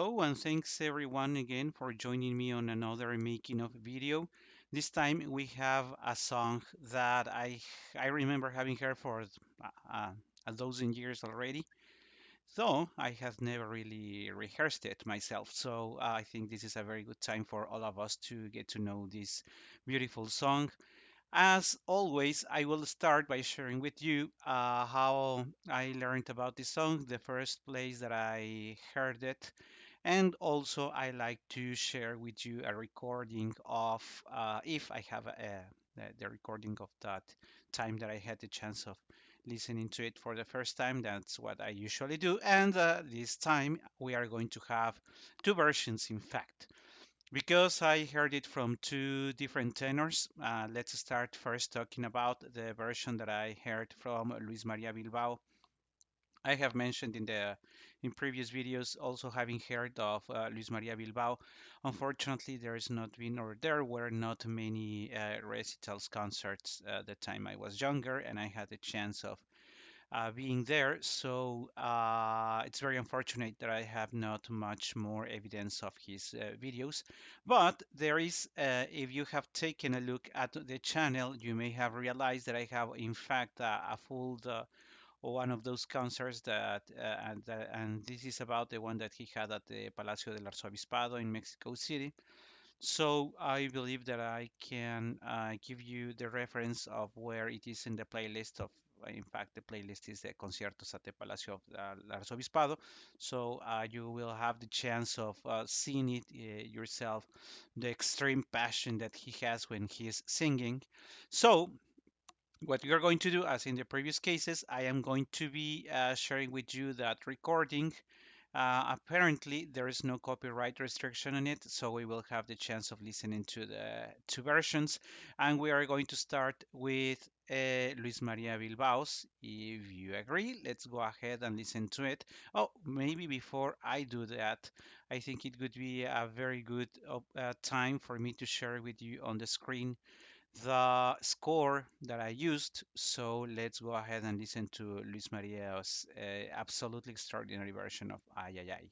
Hello, and thanks everyone again for joining me on another making of video. This time we have a song that I remember having heard for uh, a dozen years already, though I have never really rehearsed it myself. So I think this is a very good time for all of us to get to know this beautiful song. As always, I will start by sharing with you how I learned about this song, the first place that I heard it, and also I like to share with you a recording of, if I have the recording of that time that I had the chance of listening to it for the first time. That's what I usually do. And this time we are going to have two versions, in fact. Because I heard it from two different tenors, let's start first talking about the version that I heard from Luis Maria Bilbao. I have mentioned in previous videos also having heard of Luis Maria Bilbao. Unfortunately, there is not been or there were not many recitals concerts the time I was younger, and I had the chance of being there. So it's very unfortunate that I have not much more evidence of his videos. But there is, if you have taken a look at the channel, you may have realized that I have, in fact, a full one of those concerts and this is about the one that he had at the Palacio del Arzobispado in Mexico City. So I believe that I can give you the reference of where it is in the playlist of. In fact, the playlist is the conciertos at the Palacio of el Arzobispado. So you will have the chance of seeing it yourself, the extreme passion that he has when he is singing. So what we are going to do, as in the previous cases, I am going to be sharing with you that recording. Apparently, there is no copyright restriction on it, so we will have the chance of listening to the two versions. And we are going to start with Luis Maria Bilbao's. If you agree, let's go ahead and listen to it. Oh, maybe before I do that, I think it would be a very good time for me to share with you on the screen the score that I used. So let's go ahead and listen to Luis Maria's absolutely extraordinary version of Ay Ay Ay.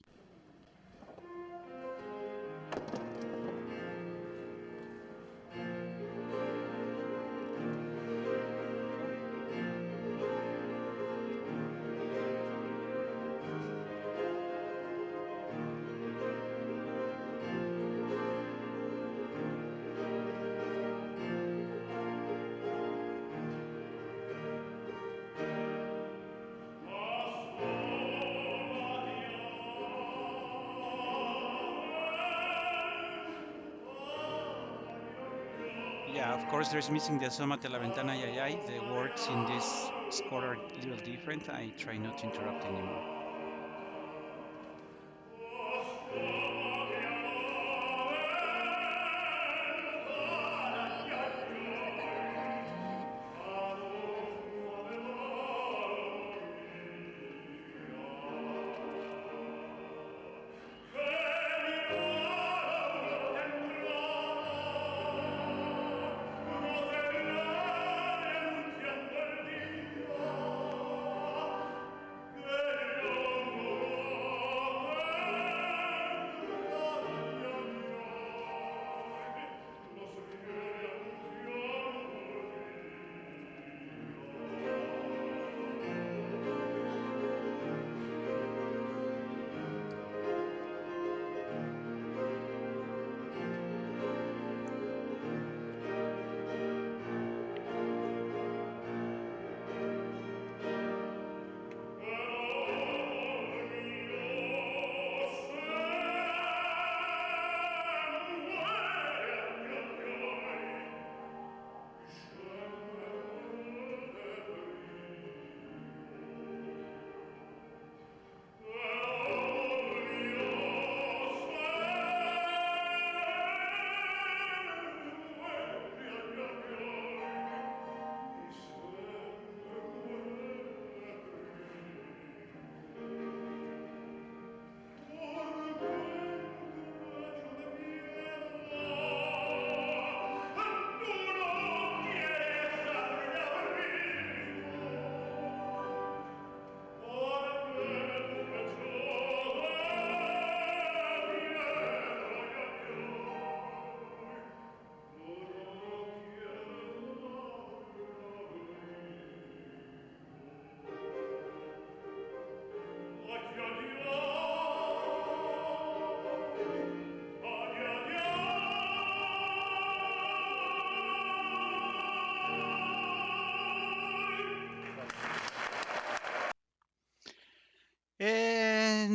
Yeah, of course, there's missing the Asómate a la ventana, ay, ay, ay. The words in this score are a little different. I try not to interrupt anymore.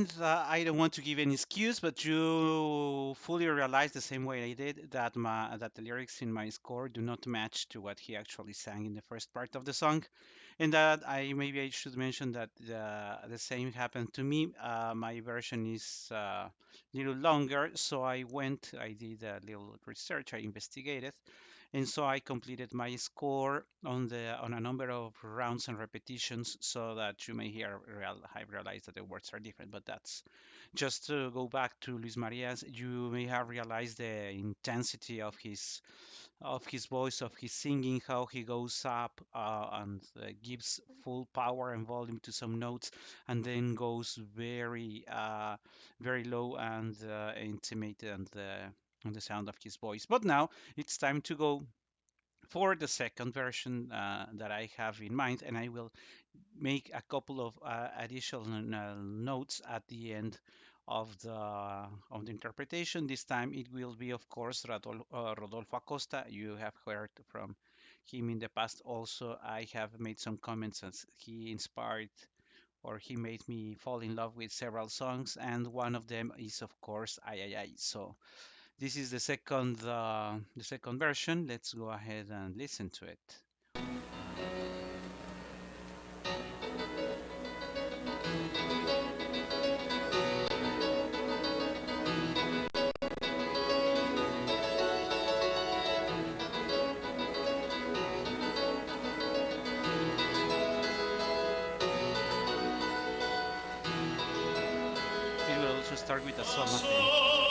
And I don't want to give any excuse, but you fully realize the same way I did that that the lyrics in my score do not match to what he actually sang in the first part of the song, and that I should mention that the same happened to me. My version is a little longer, so I did a little research, I investigated, and so I completed my score on a number of rounds and repetitions, so that you may hear I realize that the words are different, but that's just to go back to Luis Maria's. You may have realized the intensity of his voice, of his singing, how he goes up and gives full power and volume to some notes, and then goes very low and intimate and the sound of his voice. But now it's time to go for the second version that I have in mind, and I will make a couple of additional notes at the end of the interpretation. This time it will be, of course, Rodolfo Acosta. You have heard from him in the past. Also, I have made some comments as he inspired or he made me fall in love with several songs, and one of them is, of course, Ay Ay Ay. So this is the second version. Let's go ahead and listen to it. It will also start with a sonata.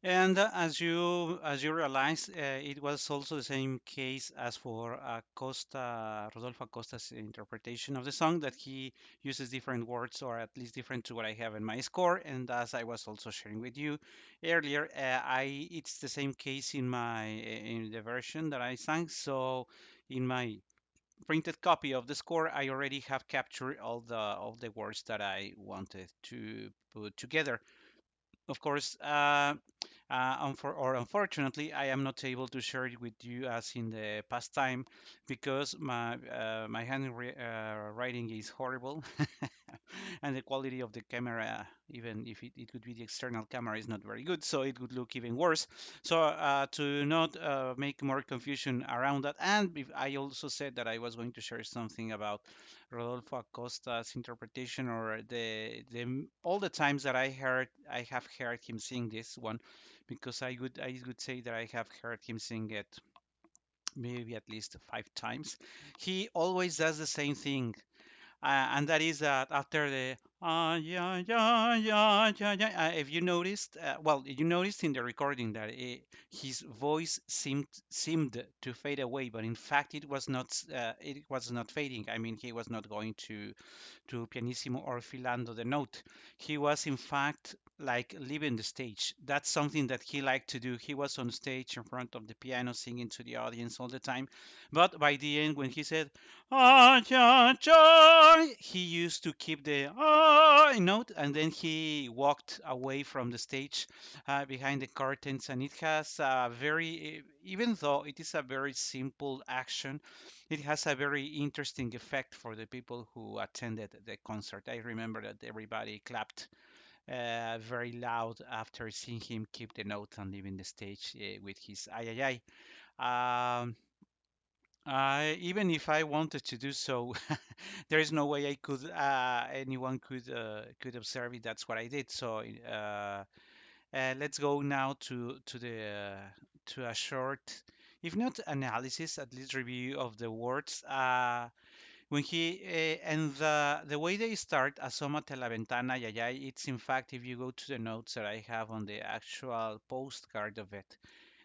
And as you realize, it was also the same case as for Rodolfo Acosta's interpretation of the song, that he uses different words, or at least different to what I have in my score. And as I was also sharing with you earlier, it's the same case in the version that I sang. So in my printed copy of the score, I already have captured all the words that I wanted to put together. Of course, or unfortunately, I am not able to share it with you as in the past time because my handwriting is horrible, and the quality of the camera, even if it could be the external camera, is not very good, so it would look even worse. So to not make more confusion around that, and I also said that I was going to share something about Rodolfo Acosta's interpretation, or the all the times that I have heard him sing this one, because I would say that I have heard him sing it maybe at least 5 times. He always does the same thing, and that is that after the yeah yeah yeah yeah yeah. If you noticed, well, you noticed in the recording that his voice seemed to fade away, but in fact it was not fading. I mean, he was not going to pianissimo or filando the note. He was in fact like leaving the stage. That's something that he liked to do. He was on stage in front of the piano singing to the audience all the time. But by the end, when he said ah cha cha, he used to keep the ah note, and then he walked away from the stage behind the curtains. And it has a very, even though it is a very simple action, it has a very interesting effect for the people who attended the concert. I remember that everybody clapped very loud after seeing him keep the note and leaving the stage with his ay ay ay. Even if I wanted to do so, there is no way I could anyone could observe it. That's what I did. So let's go now to a short, if not analysis, at least review of the words. When he and the way they start, asómate a la ventana, yayay, it's in fact, if you go to the notes that I have on the actual postcard of it,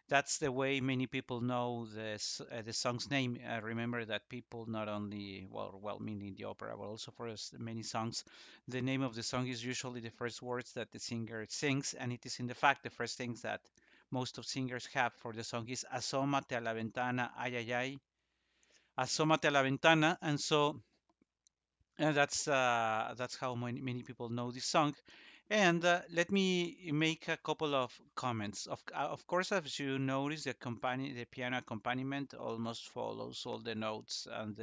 that's the way many people know the song's name. Remember that people not only, well, meaning the opera, but also for many songs, the name of the song is usually the first words that the singer sings, and it is in the fact the first things that most of singers have for the song is asómate a la ventana, ay, ay, ay, asómate a la ventana, and so that's how many people know this song. And let me make a couple of comments. Of course, as you notice, the piano accompaniment almost follows all the notes and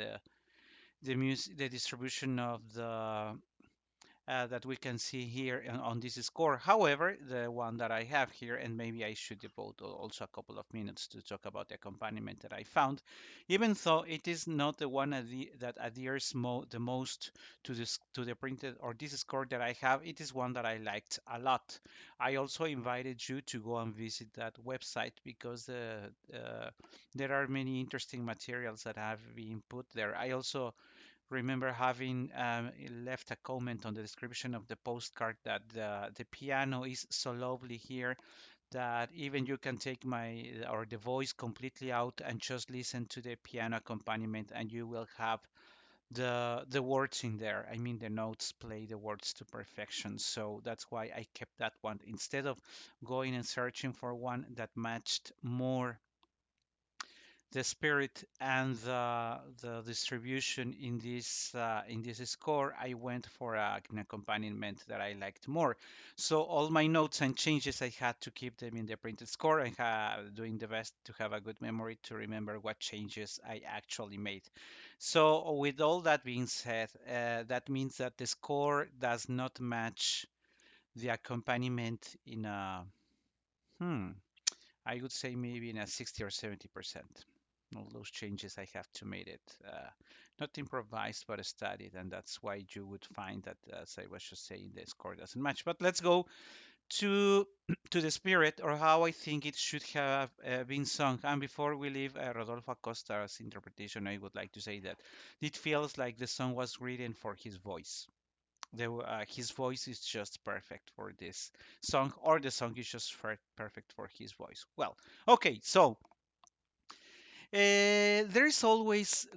the music, the distribution of the that we can see here on this score. However, the one that I have here, and maybe I should devote also a couple of minutes to talk about the accompaniment that I found, even though it is not the one that adheres the most to the printed or this score that I have, it is one that I liked a lot. I also invited you to go and visit that website because there are many interesting materials that have been put there. I also remember having left a comment on the description of the postcard that the piano is so lovely here that even you can take my or the voice completely out and just listen to the piano accompaniment and you will have the words in there. I mean the notes play the words to perfection. So that's why I kept that one instead of going and searching for one that matched more the spirit and the distribution in this score. I went for an accompaniment that I liked more. So all my notes and changes, I had to keep them in the printed score and doing the best to have a good memory to remember what changes I actually made. So with all that being said, that means that the score does not match the accompaniment in a hmm, I would say maybe in a 60 or 70%. All those changes I have to made it not improvised but studied, and that's why you would find that, as I was just saying, the score doesn't match. But let's go to to the spirit or how I think it should have been sung. And before we leave Rodolfo Acosta's interpretation, I would like to say that it feels like the song was written for his voice. His voice is just perfect for this song, or the song is just perfect for his voice. Well, okay, so there is always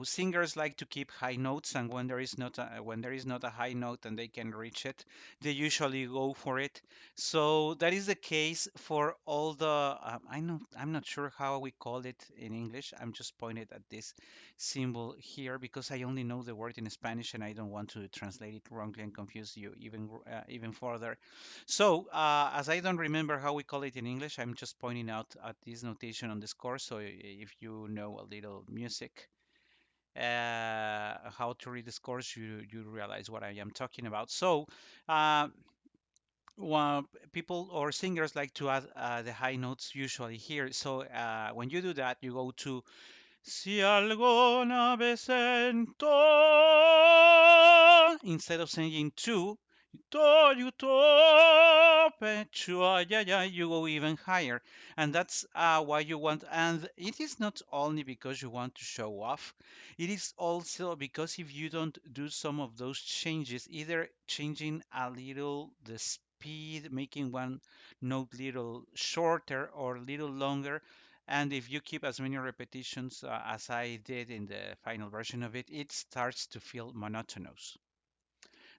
Singers like to keep high notes, and when there is not a high note and they can reach it, they usually go for it. So that is the case for all the. I'm not sure how we call it in English. I'm just pointing at this symbol here because I only know the word in Spanish and I don't want to translate it wrongly and confuse you even further. So as I don't remember how we call it in English, I'm just pointing out at this notation on the score. So if you know a little music how to read the scores, you realize what I am talking about. So, uh, well, people or singers like to add the high notes usually here. So when you do that, you go to Si alguna vez sento, instead of saying to, to, you to, pecho, ay, ay, ay, you go even higher. And that's why you want, and it is not only because you want to show off, it is also because if you don't do some of those changes, either changing a little the speed, making one note little shorter or little longer, and if you keep as many repetitions as I did in the final version of it, it starts to feel monotonous.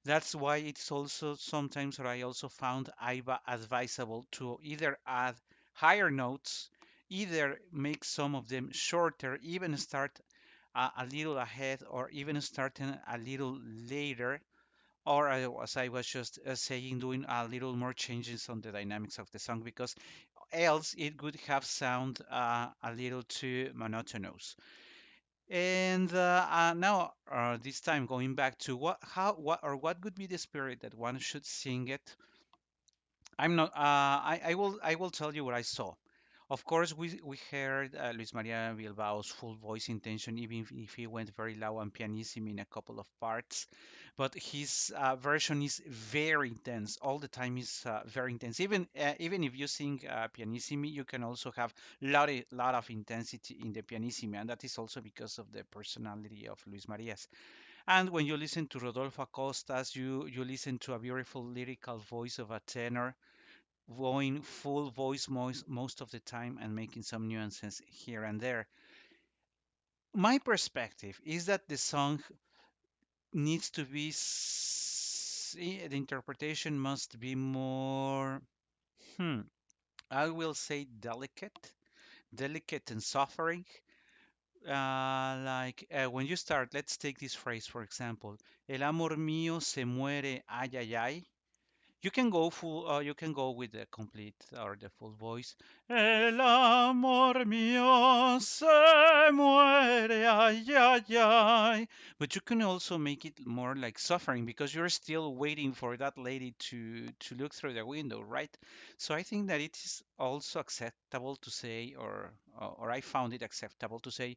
That's why it's also sometimes what I also found advisable to either add higher notes, either make some of them shorter, even start a little ahead, or even starting a little later, or as I was just saying, doing a little more changes on the dynamics of the song, because else it would have sound a little too monotonous. And now, this time going back to what would be the spirit that one should sing it. I'm not. I will tell you what I saw. Of course, we heard Luis Maria Bilbao's full voice intention, even if he went very low and pianissimo in a couple of parts. But his version is very intense. All the time is very intense. Even if you sing pianissimo, you can also have lot of intensity in the pianissimo, and that is also because of the personality of Luis Maria's. And when you listen to Rodolfo Acosta's, you listen to a beautiful lyrical voice of a tenor going full voice most of the time and making some nuances here and there. My perspective is that the song needs to be, the interpretation must be more, hmm, I will say delicate and suffering. Like when you start, let's take this phrase for example, El amor mío se muere, ay, ay, ay. You can go with the complete or the full voice. El amor mío se muere, ay, ay, ay. But you can also make it more like suffering because you're still waiting for that lady to look through the window, right? So I think that it is also acceptable to say, or I found it acceptable to say,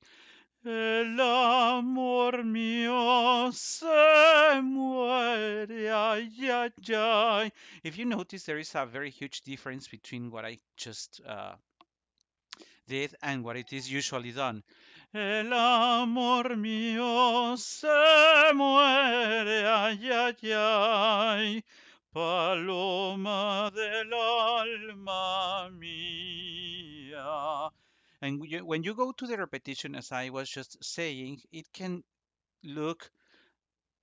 el amor mío se muere, ay, ay, ay. If you notice, there is a very huge difference between what I just did and what it is usually done. El amor mío se muere, ay, ay, ay. Paloma del alma mía. And when you go to the repetition, as I was just saying, it can look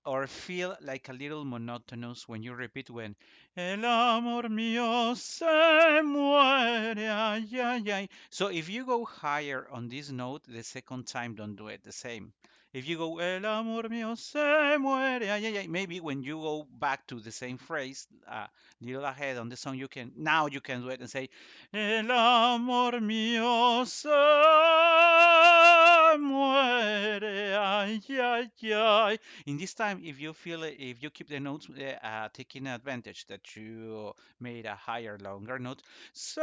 or feel like a little monotonous when you repeat when El amor mío se muere, ay, ay, ay. So if you go higher on this note, the second time don't do it the same. If you go El amor mío se muere, ay, ay, ay, maybe when you go back to the same phrase, little ahead on the song, you can do it and say El amor mío se muere, ay, ay, ay. In this time, if you keep the notes taking advantage that you made a higher, longer note, se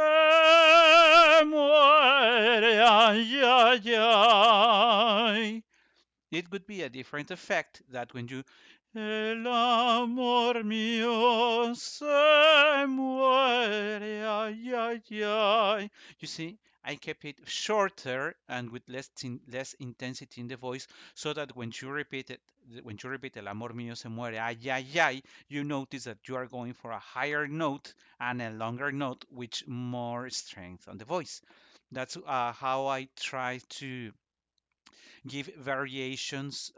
muere, ay, ay, ay. It would be a different effect that when you El amor mío se muere, ay, ay, ay. You see, I kept it shorter and with less intensity in the voice, so that when you repeat El amor mío se muere, ay, ay, ay, you notice that you are going for a higher note and a longer note, which more strength on the voice. That's how I try to give variations.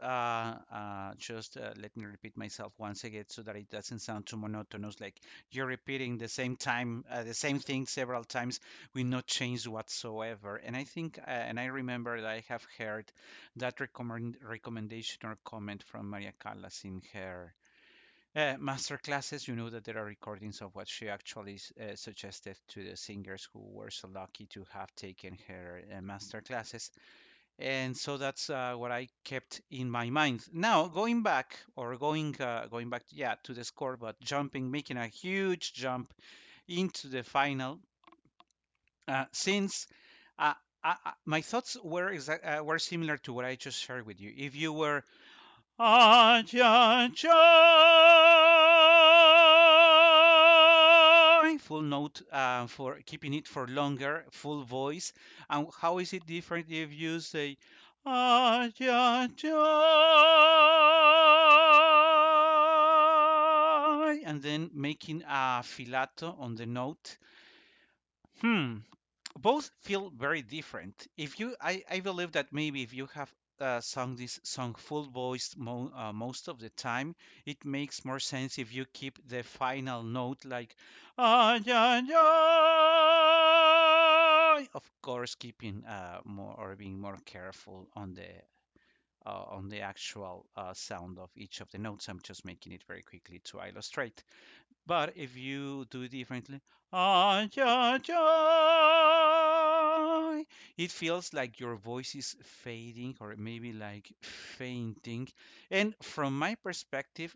Just let me repeat myself once again so that it doesn't sound too monotonous, like you're repeating the same time, the same thing several times with no change whatsoever. And I think, and I remember that I have heard that recommendation or comment from Maria Callas in her master classes. You know that there are recordings of what she actually suggested to the singers who were so lucky to have taken her master classes. And so that's what I kept in my mind. Now going back, or going back, yeah, to the score, but jumping, making a huge jump into the final. Since my thoughts were similar to what I just shared with you. If you were ja, ja, full note for keeping it for longer, full voice. And how is it different if you say ja, ja, and then making a filato on the note? Hmm, both feel very different. If you, I believe that maybe if you have sung this song full voiced most of the time, it makes more sense if you keep the final note like yeah, yeah. Of course, keeping more or being more careful on the actual sound of each of the notes. I'm just making it very quickly to illustrate. But if you do it differently, ah, ja, ja, it feels like your voice is fading or maybe like fainting. And from my perspective,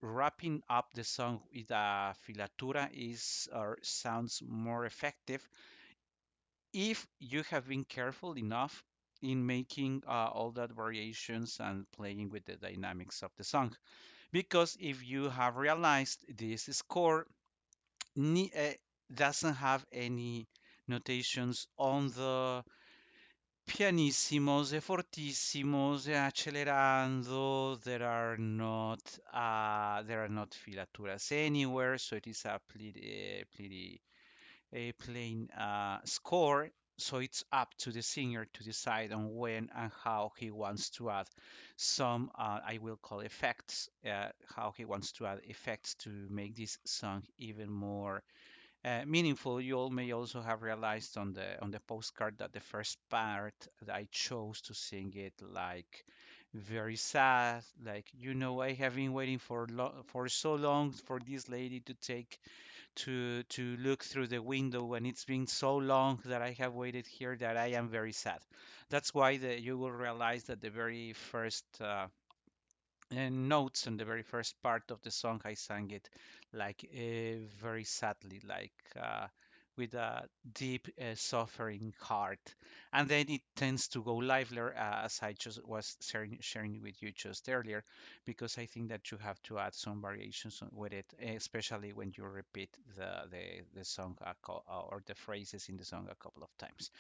wrapping up the song with a filatura is or sounds more effective if you have been careful enough in making all that variations and playing with the dynamics of the song. Because if you have realized this score ni- uh, doesn't have any notations on the pianissimos, the fortissimos, the accelerando. There are not filaturas anywhere, so it is a pretty a plain score. So it's up to the singer to decide on when and how he wants to add some, I will call effects, how he wants to add effects to make this song even more meaningful. You all may also have realized on the postcard that the first part that I chose to sing it like very sad, like I have been waiting for so long for this lady to take to look through the window, and it's been so long that I have waited here that I am very sad. That's why you will realize that the very first notes in the very first part of the song, I sang it like very sadly, like with a deep, suffering heart. And then it tends to go livelier, as I just was sharing with you just earlier, because I think that you have to add some variations with it, especially when you repeat the song or the phrases in the song a couple of times.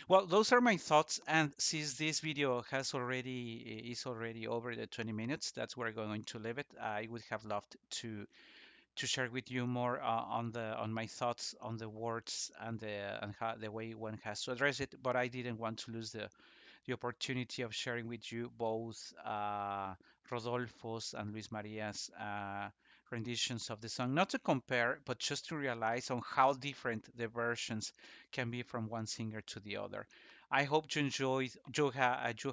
Well, those are my thoughts, and since this video is already over the 20 minutes, that's where I'm going to leave it. I would have loved to share with you more on my thoughts on the words and how, the way one has to address it, but I didn't want to lose the opportunity of sharing with you both Rodolfo's and Luis Maria's renditions of the song. Not to compare, but just to realize on how different the versions can be from one singer to the other. I hope you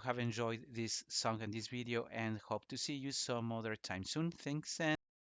have enjoyed this song and this video, and hope to see you some other time soon. Thanks, and